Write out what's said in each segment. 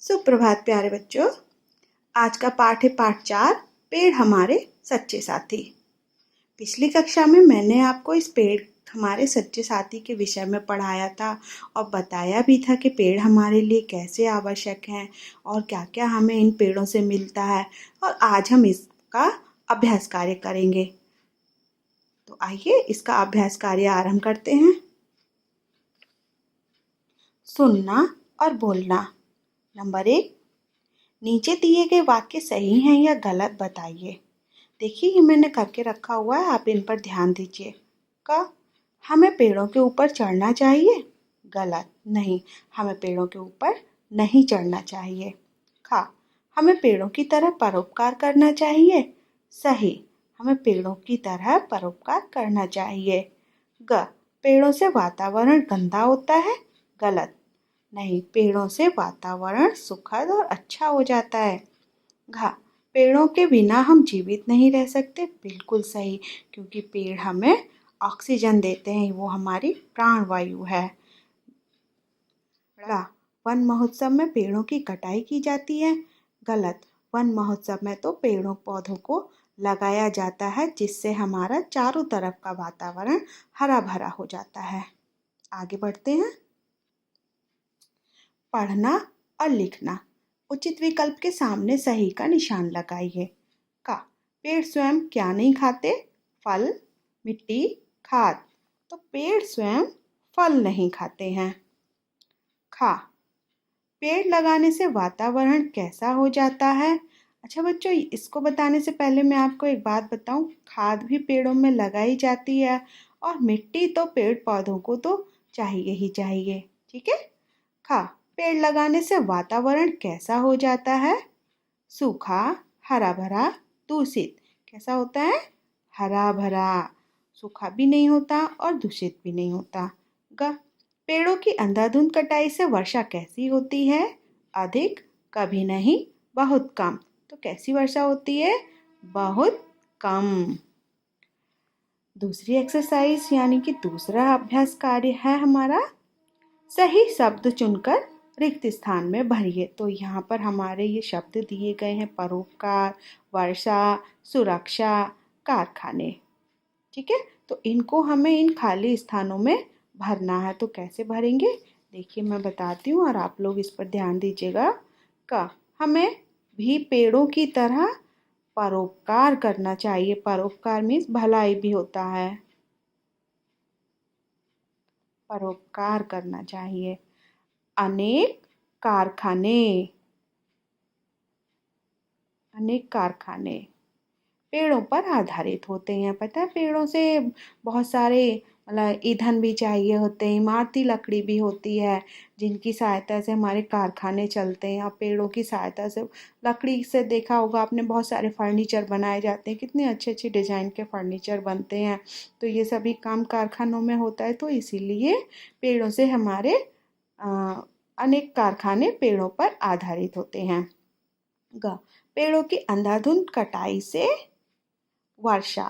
सुप्रभात प्यारे बच्चों। आज का पाठ है पाठ 4, पेड़ हमारे सच्चे साथी। पिछली कक्षा में मैंने आपको इस पेड़ हमारे सच्चे साथी के विषय में पढ़ाया था और बताया भी था कि पेड़ हमारे लिए कैसे आवश्यक हैं और क्या क्या हमें इन पेड़ों से मिलता है। और आज हम इसका अभ्यास कार्य करेंगे। तो आइए इसका अभ्यास कार्य आरंभ करते हैं। सुनना और बोलना। नंबर 1, नीचे दिए गए वाक्य सही हैं या गलत बताइए। देखिए ये मैंने करके रखा हुआ है, आप इन पर ध्यान दीजिए। क, हमें पेड़ों के ऊपर चढ़ना चाहिए। गलत, नहीं, हमें पेड़ों के ऊपर नहीं चढ़ना चाहिए। ख, हमें पेड़ों की तरह परोपकार करना चाहिए। सही, हमें पेड़ों की तरह परोपकार करना चाहिए। ग, पेड़ों से वातावरण गंदा होता है। गलत, नहीं, पेड़ों से वातावरण सुखद और अच्छा हो जाता है। घा, पेड़ों के बिना हम जीवित नहीं रह सकते। बिल्कुल सही, क्योंकि पेड़ हमें ऑक्सीजन देते हैं, वो हमारी प्राणवायु है। ड़ा, वन महोत्सव में पेड़ों की कटाई की जाती है। गलत, वन महोत्सव में तो पेड़ों पौधों को लगाया जाता है, जिससे हमारा चारों तरफ का वातावरण हरा भरा हो जाता है। आगे बढ़ते हैं। पढ़ना और लिखना। उचित विकल्प के सामने सही का निशान लगाइए। का, पेड़ स्वयं क्या नहीं खाते? फल, मिट्टी, खाद। तो पेड़ स्वयं फल नहीं खाते हैं। खा, पेड़ लगाने से वातावरण कैसा हो जाता है? अच्छा बच्चों, इसको बताने से पहले मैं आपको एक बात बताऊं, खाद भी पेड़ों में लगाई जाती है और मिट्टी तो पेड़ पौधों को तो चाहिए ही चाहिए। ठीक है। खा, पेड़ लगाने से वातावरण कैसा हो जाता है? सूखा, हरा भरा, दूषित। कैसा होता है? हरा भरा। सूखा भी नहीं होता और दूषित भी नहीं होता। ग, पेड़ों की अंधाधुंध कटाई से वर्षा कैसी होती है? अधिक, कभी नहीं, बहुत कम। तो कैसी वर्षा होती है? बहुत कम। दूसरी एक्सरसाइज यानी कि दूसरा अभ्यास कार्य है हमारा, सही शब्द चुनकर रिक्त स्थान में भरिए। तो यहाँ पर हमारे ये शब्द दिए गए हैं, परोपकार, वर्षा, सुरक्षा, कारखाने। ठीक है, तो इनको हमें इन खाली स्थानों में भरना है। तो कैसे भरेंगे, देखिए मैं बताती हूँ और आप लोग इस पर ध्यान दीजिएगा। का, हमें भी पेड़ों की तरह परोपकार करना चाहिए। परोपकार मीन्स भलाई भी होता है। परोपकार करना चाहिए। अनेक कारखाने, अनेक कारखाने पेड़ों पर आधारित होते हैं। पता है, पेड़ों से बहुत सारे मतलब ईंधन भी चाहिए होते हैं, इमारती लकड़ी भी होती है, जिनकी सहायता से हमारे कारखाने चलते हैं। और पेड़ों की सहायता से, लकड़ी से देखा होगा आपने, बहुत सारे फर्नीचर बनाए जाते हैं, कितने अच्छे अच्छे डिज़ाइन के फर्नीचर बनते हैं। तो ये सभी काम कारखानों में होता है। तो इसीलिए पेड़ों से हमारे अनेक कारखाने पेड़ों पर आधारित होते हैं। ग, पेड़ों की अंधाधुंध कटाई से वर्षा,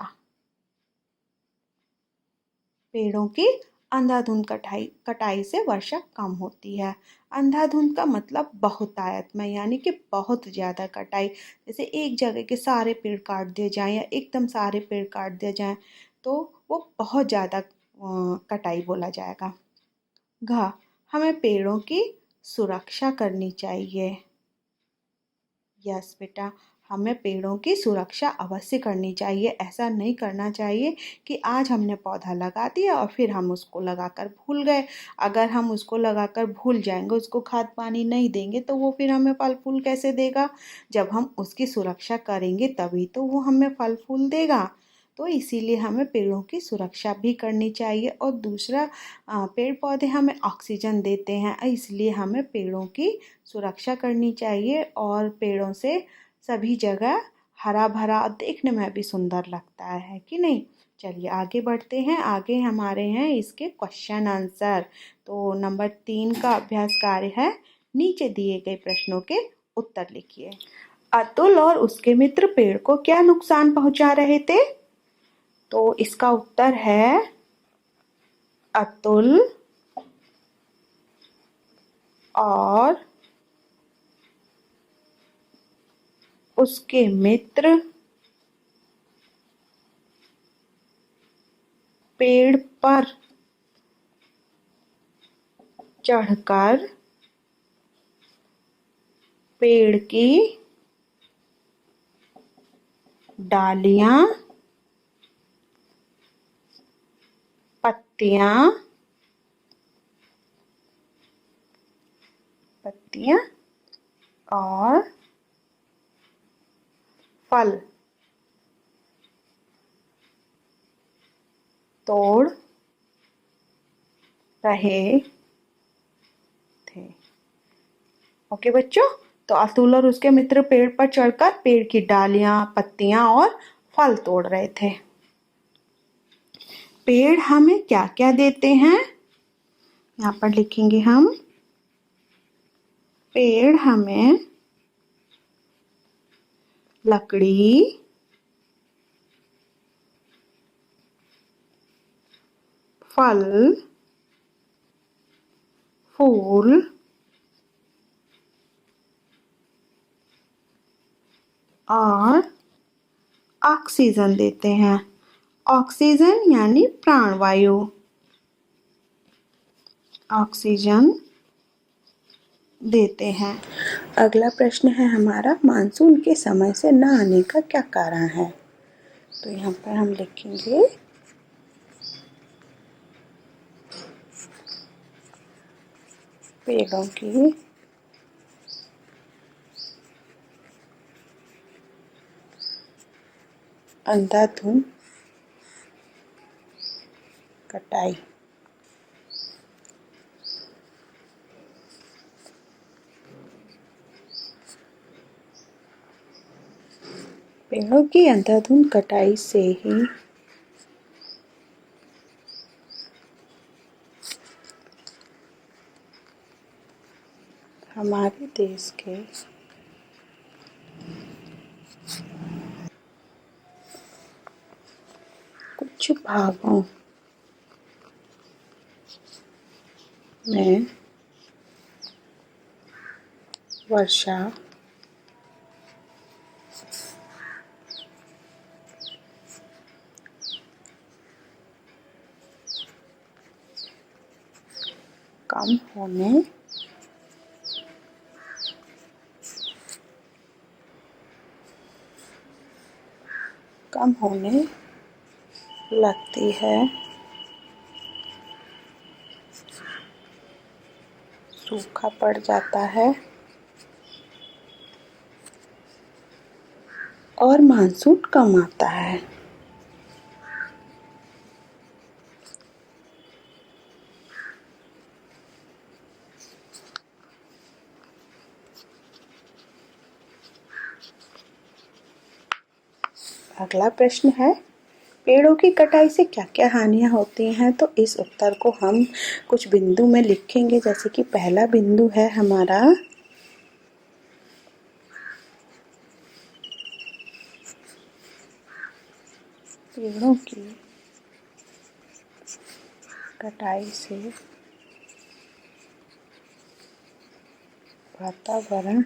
पेड़ों की अंधाधुंध कटाई से वर्षा कम होती है। अंधाधुंध का मतलब बहुतायत में, यानी कि बहुत ज़्यादा कटाई। जैसे एक जगह के सारे पेड़ काट दिए जाएं या एकदम सारे पेड़ काट दिए जाएं, तो वो बहुत ज़्यादा कटाई बोला जाएगा। घ, हमें पेड़ों की सुरक्षा करनी चाहिए। यस बेटा, हमें पेड़ों की सुरक्षा अवश्य करनी चाहिए। ऐसा नहीं करना चाहिए कि आज हमने पौधा लगा दिया और फिर हम उसको लगाकर भूल गए। अगर हम उसको लगाकर भूल जाएंगे, उसको खाद पानी नहीं देंगे, तो वो फिर हमें फल फूल कैसे देगा? जब हम उसकी सुरक्षा करेंगे तभी तो वो हमें फल फूल देगा। तो इसीलिए हमें पेड़ों की सुरक्षा भी करनी चाहिए। और दूसरा, पेड़ पौधे हमें ऑक्सीजन देते हैं, इसलिए हमें पेड़ों की सुरक्षा करनी चाहिए। और पेड़ों से सभी जगह हरा भरा और देखने में भी सुंदर लगता है कि नहीं। चलिए आगे बढ़ते हैं। आगे हमारे हैं इसके क्वेश्चन आंसर। तो नंबर 3 का अभ्यास कार्य है, नीचे दिए गए प्रश्नों के उत्तर लिखिए। अतुल और उसके मित्र पेड़ को क्या नुकसान पहुंचा रहे थे? तो इसका उत्तर है, अतुल और उसके मित्र पेड़ पर चढ़कर पेड़ की डालियां पत्तियां और फल तोड़ रहे थे। ओके बच्चों, तो अतुल और उसके मित्र पेड़ पर चढ़कर पेड़ की डालियां, पत्तियां और फल तोड़ रहे थे। पेड़ हमें क्या क्या देते हैं? यहाँ पर लिखेंगे हम, पेड़ हमें लकड़ी, फल, फूल और ऑक्सीजन देते हैं। ऑक्सीजन यानी प्राणवायु। ऑक्सीजन देते हैं। अगला प्रश्न है हमारा, मानसून के समय से न आने का क्या कारण है? तो यहाँ पर हम लिखेंगे पेड़ों की अंधाधुंध कटाई। पेड़ों की अंधाधुंध कटाई से ही हमारे देश के कुछ भागों में वर्षा कम होने लगती है। सूखा पड़ जाता है और मानसून कम आता है। अगला प्रश्न है, पेड़ों की कटाई से क्या क्या हानियां होती हैं? तो इस उत्तर को हम कुछ बिंदु में लिखेंगे। जैसे कि पहला बिंदु है हमारा, पेड़ों की कटाई से वातावरण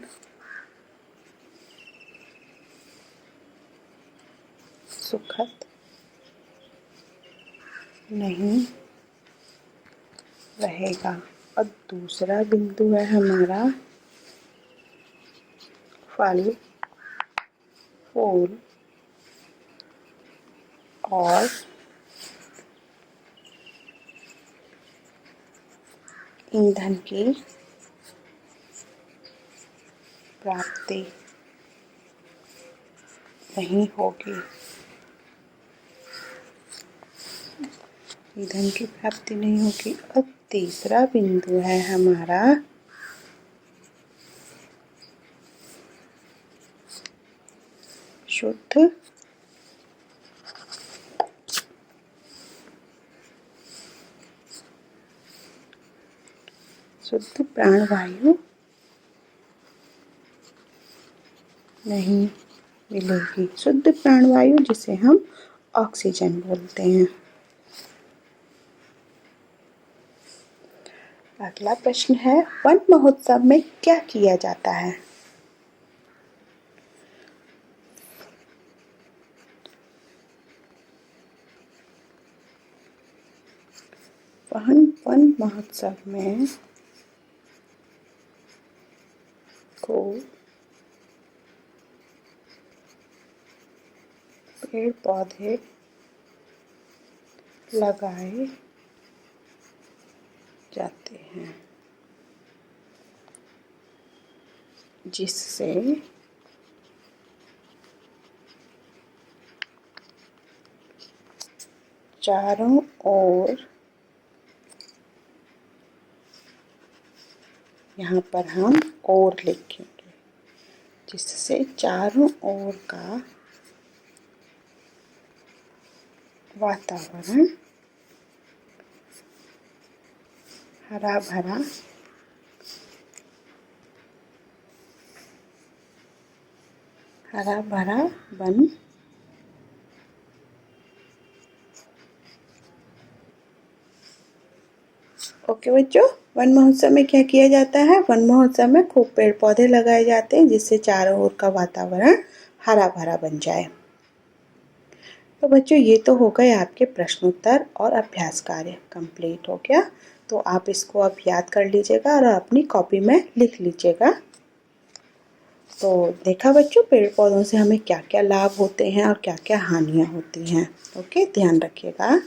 सुखद नहीं रहेगा। और दूसरा बिंदु है हमारा, फल, फूल और ईंधन की प्राप्ति नहीं होगी। ईंधन की प्राप्ति नहीं होगी। और तीसरा बिंदु है हमारा, शुद्ध प्राणवायु नहीं मिलेगी। शुद्ध प्राणवायु जिसे हम ऑक्सीजन बोलते हैं। अगला प्रश्न है, वन महोत्सव में क्या किया जाता है? वन महोत्सव में खूब पेड़ पौधे लगाए जाते हैं, जिससे चारों ओर, यहाँ पर हम और लिखेंगे, जिससे चारों ओर का वातावरण हरा भरा बन ओके बच्चों, वन महोत्सव में क्या किया जाता है? वन महोत्सव में खूब पेड़ पौधे लगाए जाते हैं, जिससे चारों ओर का वातावरण हरा भरा बन जाए। तो बच्चों, ये तो हो गए आपके प्रश्नोत्तर और अभ्यास कार्य कंप्लीट हो गया। तो आप इसको अब याद कर लीजिएगा और अपनी कॉपी में लिख लीजिएगा। तो देखा बच्चों, पेड़ पौधों से हमें क्या क्या लाभ होते हैं और क्या क्या हानियाँ होती हैं। ओके, ध्यान रखिएगा।